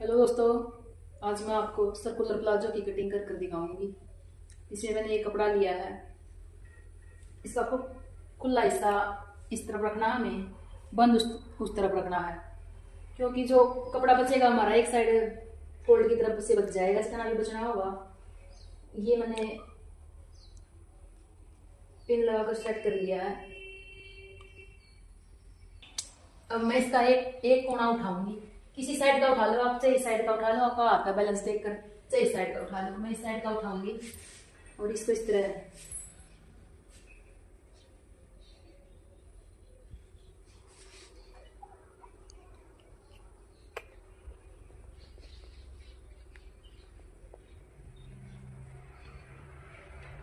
Hello दोस्तों, आज मैं आपको सर्कुलर प्लाजो की कटिंग कर दिखाऊंगी। इसमें मैंने ये कपड़ा लिया है। इसका खुला हिस्सा इस तरफ रखना है, हमें बंद उस तरफ रखना है, क्योंकि जो कपड़ा बचेगा हमारा एक साइड फोल्ड की तरफ से बच जाएगा, जितना भी बचना होगा। ये मैंने पिन लगाकर सेट कर लिया है। अब मैं इसका एक कोना उठाऊंगी। किसी साइड का उठा लो आप, सही साइड का उठा लो, आपका हाथ का बैलेंस देखकर सही साइड का उठा लो। मैं इस साइड का उठाऊंगी और इसको इस तरह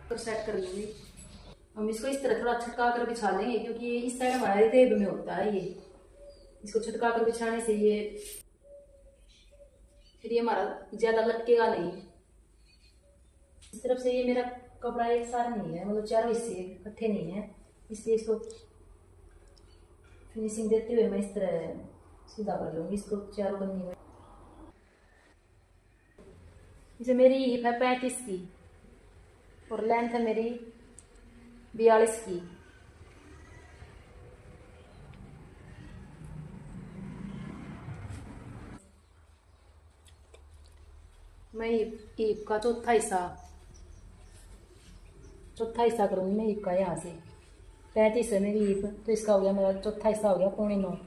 तो सेट कर लूंगी। हम इसको इस तरह थोड़ा छटका कर बिछा लेंगे, क्योंकि ये इस साइड हमारा रेब में होता है। ये इसको छटका कर बिछाने से ये फिर ये हमारा ज्यादा लटकेगा नहीं। इस तरफ से ये मेरा कपड़ा एक साथ नहीं है, मतलब चारों हिस्से इकट्ठे नहीं है, इसलिए इसको फिनिशिंग देते हुए मैं इस तरह सीधा कर लूंगी इसको चारों पन्नी में। इसे मेरी हिप है 35 की और लेंथ है मेरी 42 की। मैं ईप का चौथा हिस्सा करूंगी। मैं ईप का यहाँ से 35 है मेरी ईप, तो इसका हो गया मेरा चौथा हिस्सा हो गया 8.25।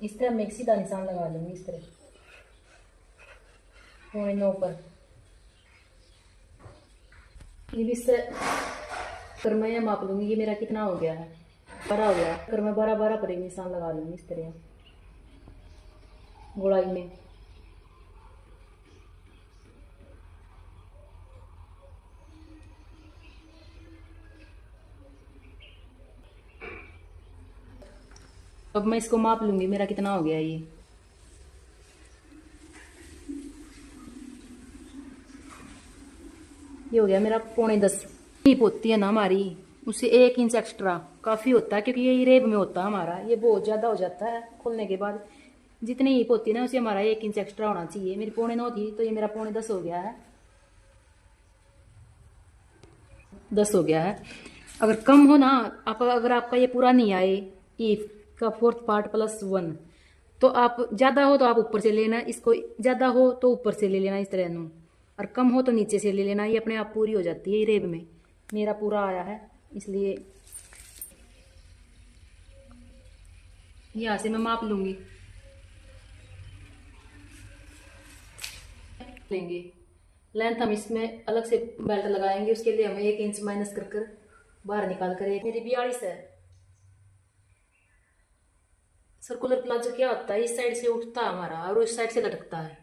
इस तरह मैं एक सीधा निशान लगा लूंगी, इस तरह 8.25 पर। ये भी इस तरह कर मैं माप लूंगी ये मेरा कितना हो गया है। 12 हो गया, अगर मैं 12 पर एक निशान लगा लूंगी इस तरह गोलाई में। अब मैं इसको माप लूंगी मेरा कितना हो गया। ये हो गया मेरा 9.25। टीप होती है ना हमारी, उससे 1 इंच एक्स्ट्रा काफ़ी होता है, क्योंकि ये रेब में होता है हमारा। ये बहुत ज़्यादा हो जाता है खोलने के बाद। जितनी हीप होती है ना, उसे हमारा 1 इंच एक्स्ट्रा होना चाहिए। मेरी 9.25 थी, तो ये मेरा 9.10 हो गया है, 10 हो गया है। अगर कम हो ना, अगर आपका ये पूरा नहीं आए ईफ का 4th पार्ट +1, तो आप ज़्यादा हो तो आप ऊपर से लेना, इसको ज़्यादा हो तो ऊपर से ले लेना इस तरह नू, और कम हो तो नीचे से ले लेना। ये अपने आप पूरी हो जाती है रेब में। मेरा पूरा आया है, इसलिए यहाँ से मैं माप लूंगी। लेंगे लेंथ हम इसमें अलग से बेल्ट लगाएंगे, उसके लिए हम 1 इंच माइनस कर कर बाहर निकाल कर। मेरी 42 है। सर्कुलर प्लाजो क्या होता है, इस साइड से उठता है हमारा और उस साइड से लटकता है,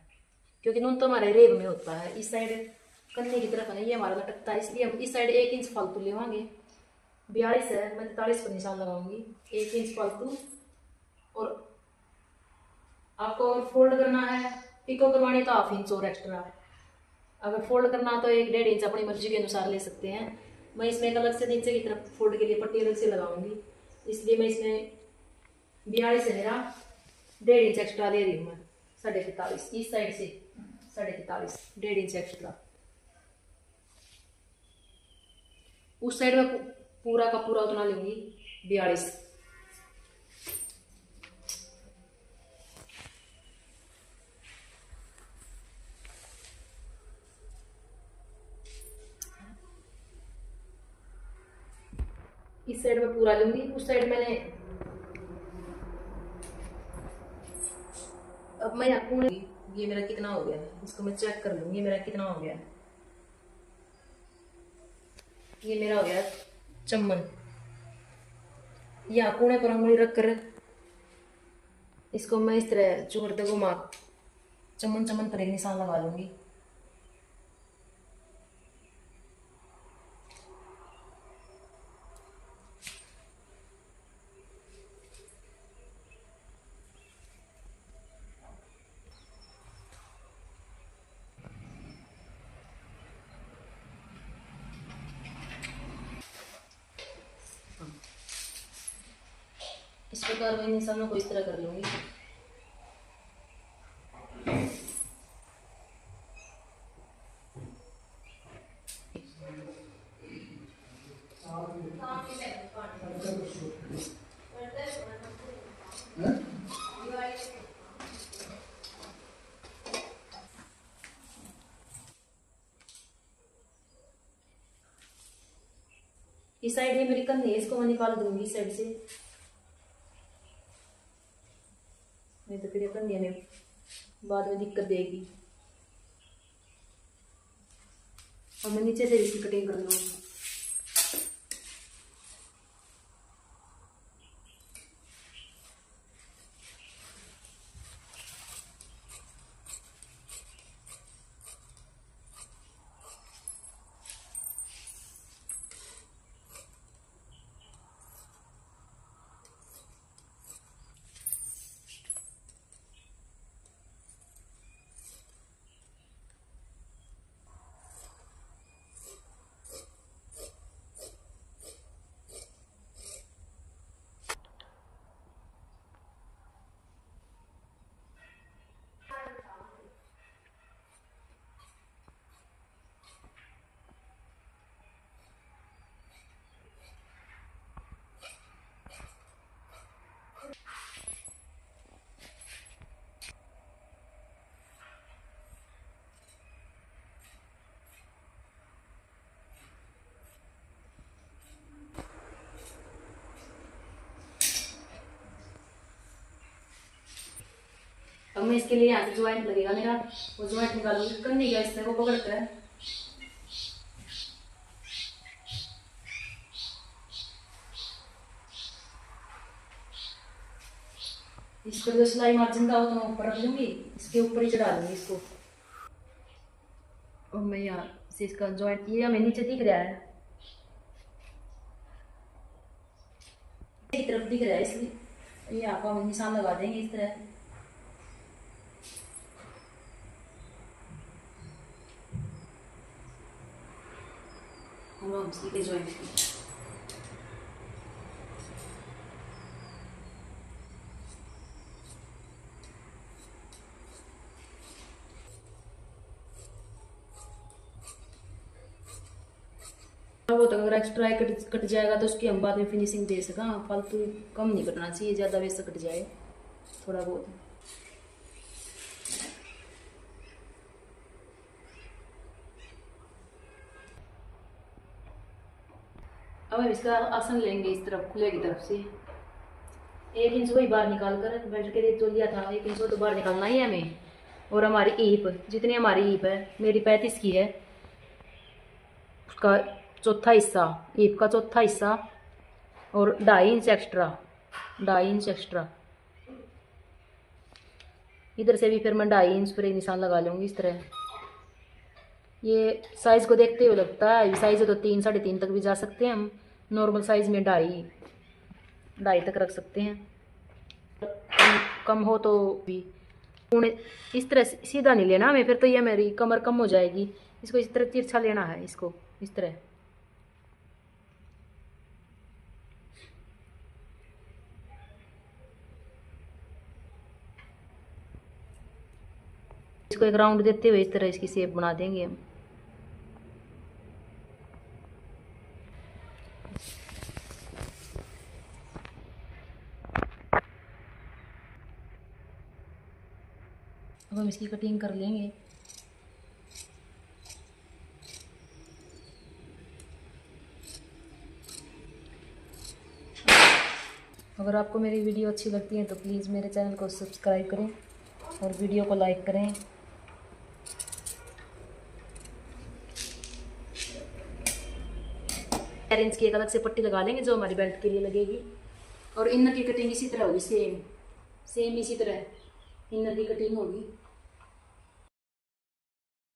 क्योंकि नून तो हमारे रेब में होता है। इस साइड कन्नी की तरफ है, ये हमारा लटकता है, इसलिए हम इस साइड 1 इंच फालतू लेवाएंगे। 42 है, मैं 43 पर निशान लगाऊंगी, 1 इंच फालतू। और आपको अगर फोल्ड करना है, पिको करवानी, तो 1/2 इंच और एक्स्ट्रा। अगर फोल्ड करना तो 1-1.5 इंच अपनी मर्जी के अनुसार ले सकते हैं। मैं इसमें एक अलग से नीचे की तरफ फोल्ड के लिए पट्टी अलग से लगाऊंगी, इसलिए मैं इसमें 42 है मेरा, 1.5 इंच एक्स्ट्रा दे रही हूँ मैं। 43.5 इस साइड से 43.5, 1.5 इंच एक्स्ट्रा। उस साइड में पूरा का पूरा उतना लूंगी 42। इस साइड में पूरा लूंगी, उस साइड मैंने अब मैं आपको ये मेरा कितना हो गया है, इसको मैं चेक कर लूंगी मेरा कितना हो गया है। ये मेरा हो गया चम्मन। यहाँ कोने पर उंगली रख कर इसको मैं इस तरह चुकड़ते घुमा चम्मन चम्मन पर एक निशान लगा लूंगी। इस प्रकार मैं निशानों को इस तरह कर लूंगी। इस साइड है मेरी कन्नी है, इसको मैं निकाल दूंगी इस साइड से, नहीं तो फिर ये कन्नी में बाद में दिक्कत देगी। और मैं नीचे से इसकी कटिंग कर लूँगी। अब मैं इसके लिए यहाँ से ज्वाइंट लगेगा मेरा, वो ज्वाइंट निकालूंगी, कन्नी का इससे को पकड़ कर इस पर जो सिलाई मार्जिन का उतना ऊपर रख लूंगी, इसके ऊपर ही चढ़ा लूंगी इसको। और मैं यहाँ से इसका ज्वाइंट, ये हमें नीचे दिख रहा है, एक तरफ दिख रहा है, इसलिए यहाँ को हम निशान लगा देंगे इस तरह। हम सीधे ज्वाइंट वो तो अगर एक्स्ट्रा कट जाएगा तो उसकी हम बाद में फिनिशिंग दे सका, फालतू कम नहीं कटना चाहिए, ज़्यादा वैसे कट जाए थोड़ा बहुत। अब हम इसका आसन लेंगे इस तरफ, खुले की तरफ से 1 इंच वही बाहर निकाल कर, बेल्ट के लिए जो लिया था 1 इंच वो तो बाहर निकालना ही है हमें। और हमारी ईप, जितनी हमारी ईप है, मेरी 35 की है, उसका चौथा हिस्सा, ईप का चौथा हिस्सा और 2.5 इंच एक्स्ट्रा, 2.5 इंच एक्स्ट्रा। इधर से भी फिर मैं 2.5 इंच पर एक निशान लगा लूँगी इस तरह। ये साइज़ को देखते हुए लगता है, साइज़ है तो 3 साढ़े 3 तक भी जा सकते हैं हम, नॉर्मल साइज़ में 2.5 तक रख सकते हैं, कम हो तो भी। इस तरह सीधा नहीं लेना हमें, फिर तो ये मेरी कमर कम हो जाएगी, इसको इस तरह तिरछा लेना है, इसको इस तरह। इसको एक राउंड देते हुए इस तरह इसकी शेप बना देंगे हम। अब हम इसकी कटिंग कर लेंगे। अगर आपको मेरी वीडियो अच्छी लगती है तो प्लीज़ मेरे चैनल को सब्सक्राइब करें और वीडियो को लाइक करें। 4 इंच की एक अलग से पट्टी लगा लेंगे जो हमारी बेल्ट के लिए लगेगी। और इनर की कटिंग इसी तरह होगी, सेम इसी तरह इनर की कटिंग होगी।